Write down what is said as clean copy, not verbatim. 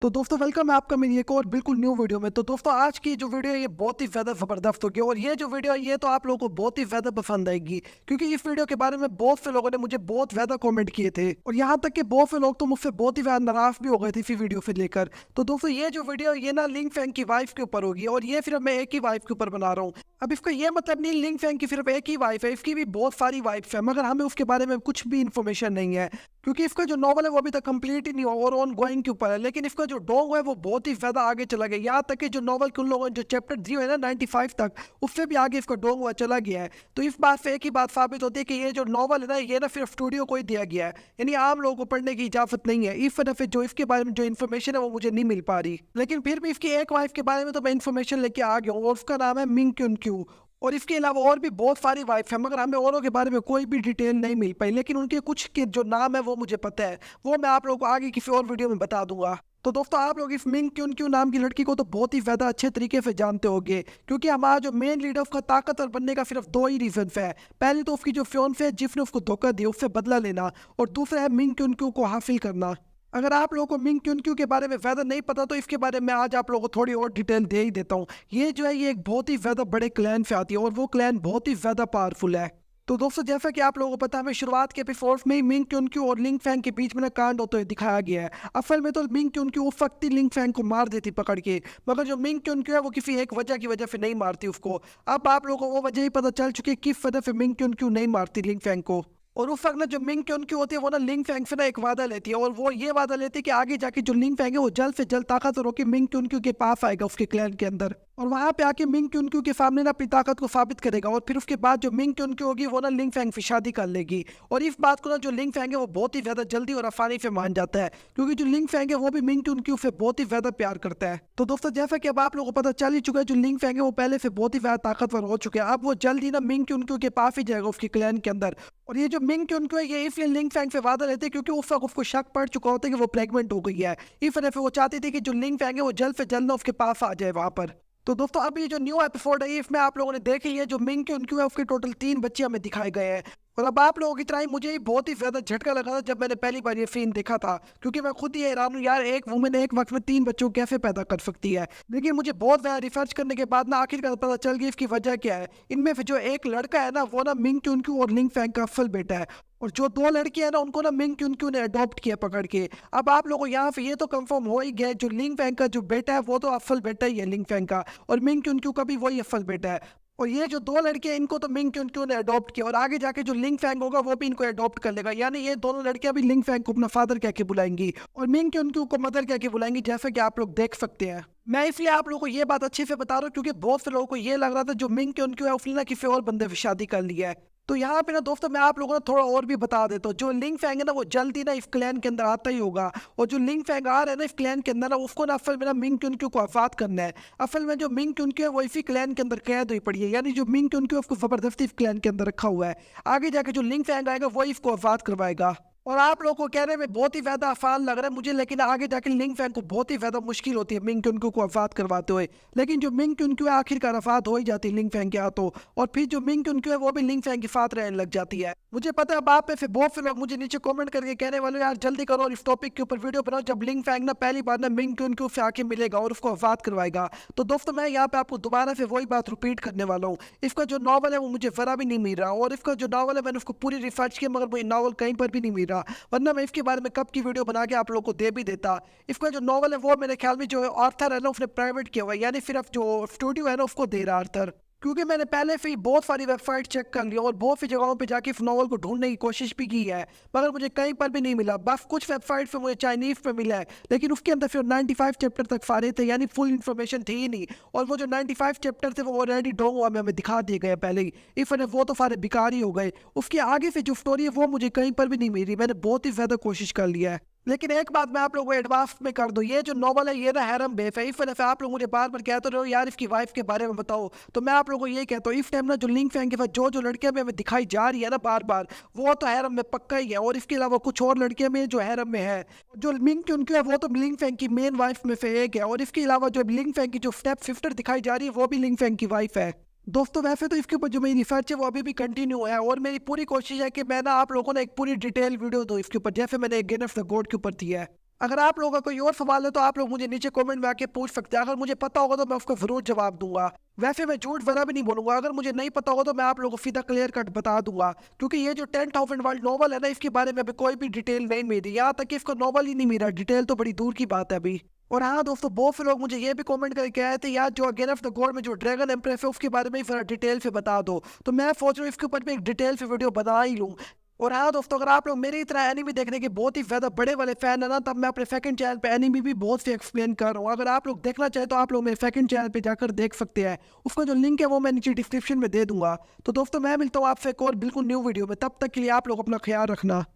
तो दोस्तों वेलकम है आपका मेरी एक और बिल्कुल न्यू वीडियो में। तो दोस्तों आज की जो वीडियो है ये बहुत ही ज़्यादा ज़बरदस्त होगी और ये जो वीडियो है ये तो आप लोगों को बहुत ही ज़्यादा पसंद आएगी, क्योंकि इस वीडियो के बारे में बहुत से लोगों ने मुझे बहुत ज़्यादा कमेंट किए थे और यहाँ तक कि बहुत से लोग तो मुझसे बहुत ही ज़्यादा नाराज़ भी हो गए थे इसी वीडियो से लेकर। तो दोस्तों ये जो वीडियो है ये ना लिंग फैंग की वाइफ के ऊपर होगी और ये सिर्फ मैं एक ही वाइफ के ऊपर बना रहा हूँ। अब इसका ये मतलब नहीं लिंग फैंग की सिर्फ एक ही वाइफ है, इसकी भी बहुत सारी वाइफ्स है, मगर हमें उसके बारे में कुछ भी इन्फॉर्मेशन नहीं है, क्योंकि इसका जो नॉवल है वो अभी तक कंप्लीट ही नहीं हुआ और ऑन गोइंग के ऊपर है। लेकिन इसका जो डोंग है वो बहुत ही ज्यादा आगे चला गया, यहाँ तक कि जो नॉवल के उन लोगों ने जो चैप्टर दिए है ना 95 तक, उससे भी आगे इसका डोंग हुआ चला गया है। तो इस बात से एक ही बात साबित होती है कि ये जो नॉवल है ना ये ना सिर्फ स्टूडियो को ही दिया गया है, यानी आम लोगों को पढ़ने की इजाजत नहीं है। इस वजह से जो इसके बारे में जो इन्फॉर्मेशन है वो मुझे नहीं मिल पा रही, लेकिन फिर भी इसकी एक वाइफ के बारे में तो मैं इन्फॉर्मेशन लेके आ गया हूँ और उसका नाम है मिंग क्युन क्यू। और इसके अलावा और भी बहुत सारी वाइफ है, मगर हमें औरों के बारे में कोई भी डिटेल नहीं मिल पाई, लेकिन उनके कुछ के जो नाम है वो मुझे पता है, वो मैं आप लोगों को आगे किसी और वीडियो में बता दूंगा। तो दोस्तों आप लोग इस मिंग क्यून क्यू नाम की लड़की को तो बहुत ही ज्यादा अच्छे तरीके से जानते होंगे, क्योंकि हमारा जो मेन लीडर उसका ताकतवर बनने का सिर्फ दो ही रीजन है। पहले तो उसकी जो फियोंसे है जिसने उसको धोखा दिया उससे बदला लेना, और दूसरा है मिंग क्यून क्यू को हासिल करना। अगर आप लोगों को मिंग क्युन क्यू के बारे में ज़्यादा नहीं पता तो इसके बारे में आज आप लोगों को थोड़ी और डिटेल दे ही देता हूँ। ये जो है ये एक बहुत ही ज़्यादा बड़े क्लैन से आती है और वो क्लैन बहुत ही ज़्यादा पावरफुल है। तो दोस्तों जैसा कि आप लोगों को पता है, हमें शुरुआत के एपिसोड्स में ही मिंग क्युन क्यू और लिंग फैंग के बीच में ना कांड होते हुए दिखाया गया है। असल में तो मिंग क्युन क्यू उस वक्त ही लिंग फैंग को मार देती पकड़ के, मगर जो मिंग क्युन क्यू है वो किसी एक वजह की वजह से नहीं मारती उसको। अब आप लोगों को वो वजह ही पता चल चुकी है किस वजह से मिंग क्युन क्यू नहीं मारती लिंग फैंग को। और उस वक्त ना जो मिंग क्योन की होती है वो ना लिंग फैंग से ना एक वादा लेती है, और वो ये वादा लेती है कि आगे जाके जो लिंग फैंग है वो जल्द से जल्द ताकतवर होकर मिंग क्योन क्यू के पास आएगा उसके क्लैन के अंदर, और वहां पे आके मिंग क्योन क्यू के सामने ना अपनी ताकत को साबित करेगा। और फिर उसके बाद जो मिंग क्योन क्यू होगी वो ना लिंग फैंग से शादी कर लेगी। और इस बात को ना जो लिंग फैंग है वो बहुत ही ज्यादा जल्दी और आसानी से मान जाता है, क्योंकि जो लिंग फैंग है वो भी मिंग क्योन क्यू से बहुत ही ज्यादा प्यार करता है। तो दोस्तों जैसा कि अब आप लोगों को पता चल ही चुका है, जो लिंग फैंग है वो पहले से बहुत ही ज्यादा ताकतवर हो चुके हैं। अब वो जल्द ही ना मिंग क्योन क्यू के पास ही जाएगा उसके क्लैन के अंदर। और ये जो मिंग क्योन क्यू है ये इसलिए लिंग फैंग से वादा लेते हैं क्योंकि उस वक्त उसको शक पड़ चुका होता है कि वो प्रेग्नेंट हो गई है। इस वजह से वो चाहती थी कि जो लिंग फैंग है वो जल्द से जल्द ना उसके पास आ जाए वहां पर। तो दोस्तों अब ये जो न्यू एपिसोड है इसमें आप लोगों ने देख लिया जो मिंग क्योन क्यू है उसके टोटल 3 बच्चे हमें दिखाए गए हैं। और अब आप लोगों की तरह ही मुझे ही बहुत ही ज्यादा झटका लगा था जब मैंने पहली बार ये सीन देखा था, क्योंकि मैं खुद ही हैरान हूँ यार, एक वुमेन एक वक्त में 3 बच्चों को कैसे पैदा कर सकती है। लेकिन मुझे बहुत ज्यादा रिसर्च करने के बाद ना आखिरकार पता चल गया इसकी वजह क्या है। इनमें से जो एक लड़का है ना वो ना मिंग क्योन क्यू और लिंग फैंग का असल बेटा है, और जो 2 लड़की है ना उनको ना मिंग क्योन क्यू ने अडॉप्ट किया पकड़ के। अब आप लोगों को यहाँ पे ये तो कंफर्म हो ही गया जो लिंग फैंग का जो बेटा है वो तो असल बेटा ही है लिंग फैंग का, और मिंग क्योन क्यू का भी वही असल बेटा है। और ये जो 2 लड़कियां इनको तो मिंग क्योन क्यू ने अडॉप्ट किया, और आगे जाके जो लिंग फैंग होगा वो भी इनको अडॉप्ट कर लेगा, यानी ये दोनों लड़कियां भी लिंग फैंग को अपना फादर कह के बुलाएंगी और मिंग क्योन क्यू को मदर कह के बुलाएंगी, जैसा कि आप लोग देख सकते हैं। मैं इसलिए आप लोगों को ये बात अच्छे से बता रहा हूँ क्योंकि बहुत से लोगों को ये लग रहा था जो मिंग क्योन क्यू है उसने ना किसी और बंदे से शादी कर लिया है। तो यहाँ पे ना दोस्तों मैं आप लोगों को थोड़ा और भी बता देता हूँ, जो लिंग फैंग है ना वो जल्दी ना इस क्लैन के अंदर आता ही होगा, और जो लिंग फैंग आ रहा है ना इस क्लैन के अंदर ना उसको ना असल में ना मिंग क्युन क्यू को आजाद करना है। असल में जो मिंग क्युन क्यू है वो इसी क्लैन के अंदर कैद हुई पड़ी है, यानी जो मिंग क्युन क्यू है उसको जबरदस्ती इस क्लैन के अंदर रखा हुआ है। आगे जाके जो लिंग फैंग आएगा वो इसको आजाद करवाएगा। और आप लोगों को कहने में बहुत ही ज्यादा आसान लग रहा है मुझे, लेकिन आगे जाके लिंग फैंग को बहुत ही ज्यादा मुश्किल होती है मिंग क्युन क्यू को आजाद करवाते हुए। लेकिन जो मिंग क्युन क्यू है आखिरकार आजाद हो ही जाती है लिंग फैंग के हाथों, और फिर जो मिंग क्युन क्यू है वो भी लिंग फैंग के साथ रहने लग जाती है। मुझे पता है अब आप में से बहुत से लोग मुझे नीचे कमेंट करके कहने वाले यार जल्दी करो और इस टॉपिक के ऊपर वीडियो बनाओ जब लिंग फैंग ना पहली बार ना मिंग क्युन क्यू से आके मिलेगा और उसको आजाद करवाएगा। तो दोस्तों मैं यहाँ पे आपको दोबारा से वही बात रिपीट करने वाला हूँ, इसका जो नॉवल है वो मुझे जरा भी नहीं मिल रहा, और इसका जो नॉवल है मैंने उसको पूरी रिसर्च किया मगर मुझे नॉवल कहीं पर भी नहीं मिल रहा, वरना मैं इसके बारे में कब की वीडियो बना के आप लोगों को दे भी देता। इसका जो नॉवल है वो मेरे ख्याल में जो ऑर्थर है ना उसने प्राइवेट किया हुआ है, यानी सिर्फ जो स्टूडियो है ना उसको दे रहा ऑर्थर, क्योंकि मैंने पहले से ही बहुत सारी वेबसाइट चेक कर ली और बहुत सी जगहों पे जाके इस नॉवल को ढूंढने की कोशिश भी की है, मगर मुझे कहीं पर भी नहीं मिला। बस कुछ वेबसाइट पे मुझे चाइनीज पे मिला है, लेकिन उसके अंदर फिर 95 चैप्टर तक सारे थे, यानी फुल इन्फॉर्मेशन थी ही नहीं, और वो जो 95 चैप्टर थे वो ऑलरेडी डोंग हुआ में हमें दिखा दिए गए पहले ही, इस वजह वो तो सारे बेकार ही हो गए। उसके आगे से जो स्टोरी है वो मुझे कहीं पर भी नहीं मिली, मैंने बहुत ही ज्यादा कोशिश कर लिया है। लेकिन एक बात मैं आप लोगों को एडवांस में कर दूं, ये जो नॉवल है ये ना हैरम बेस है, इस वजह से आप लोग मुझे बार बार कहते रहो यार इसकी वाइफ के बारे में बताओ, तो मैं आप लोगों को ये कहता हूँ इस टाइम ना जो लिंग फैंग के साथ जो जो लड़कियां में हमें दिखाई जा रही है ना बार बार, वो तो हैरम में पक्का ही है, और इसके अलावा कुछ और लड़कियां में जो हैरम में है, जो मिंग क्यों है वो तो लिंग फैंग की मेन वाइफ में से एक है, और इसके अलावा जो लिंग फैंग की जो स्टेप सिस्टर दिखाई जा रही है वो भी लिंग फैंग की वाइफ है। दोस्तों वैसे तो इसके ऊपर जो मेरी रिसर्च है वो अभी भी कंटिन्यू है, और मेरी पूरी कोशिश है कि मैं ना आप लोगों ने एक पूरी डिटेल वीडियो दूं इसके ऊपर, जैसे मैंने गेम ऑफ द गॉड के ऊपर दिया है। अगर आप लोगों का कोई और सवाल है तो आप लोग मुझे नीचे कमेंट में आके पूछ सकते हैं। अगर मुझे पता होगा तो मैं उसका जरूर जवाब दूंगा। वैसे मैं झूठ वगैरह भी नहीं बोलूंगा। अगर मुझे नहीं पता होगा तो मैं आप लोगों को सीधा क्लियर कट बता दूंगा। क्योंकि ये जो 10,000 वर्ल्ड नॉवल है ना, इसके बारे में अभी कोई भी डिटेल नहीं मिली। यहाँ तक कि इसका नॉवल ही नहीं मिला, डिटेल तो बड़ी दूर की बात है अभी। और हाँ दोस्तों, बहुत से लोग मुझे ये भी कमेंट करके आए थे यार, जो अगेन ऑफ द गॉड में जो ड्रैगन एम्प्रेस है उसके बारे में जरा डिटेल से बता दो। तो मैं सोच रहा हूँ इसके ऊपर मैं एक डिटेल से वीडियो बना ही लूँ। और हाँ दोस्तों, अगर आप लोग मेरी तरह एनिमी देखने के बहुत ही ज़्यादा बड़े वाले फैन है ना, तब मैं अपने सेकंड चैनल पे एनिमी भी बहुत से एक्सप्लेन कर रहा हूँ। अगर आप लोग देखना चाहे तो आप लोग मेरे सेकंड चैनल पे जाकर देख सकते हैं। उसका जो लिंक है वो मैं नीचे डिस्क्रिप्शन में दे दूंगा। तो दोस्तों, मैं मिलता हूँ आपसे एक और बिल्कुल न्यू वीडियो में। तब तक के लिए आप लोग अपना ख्याल रखना।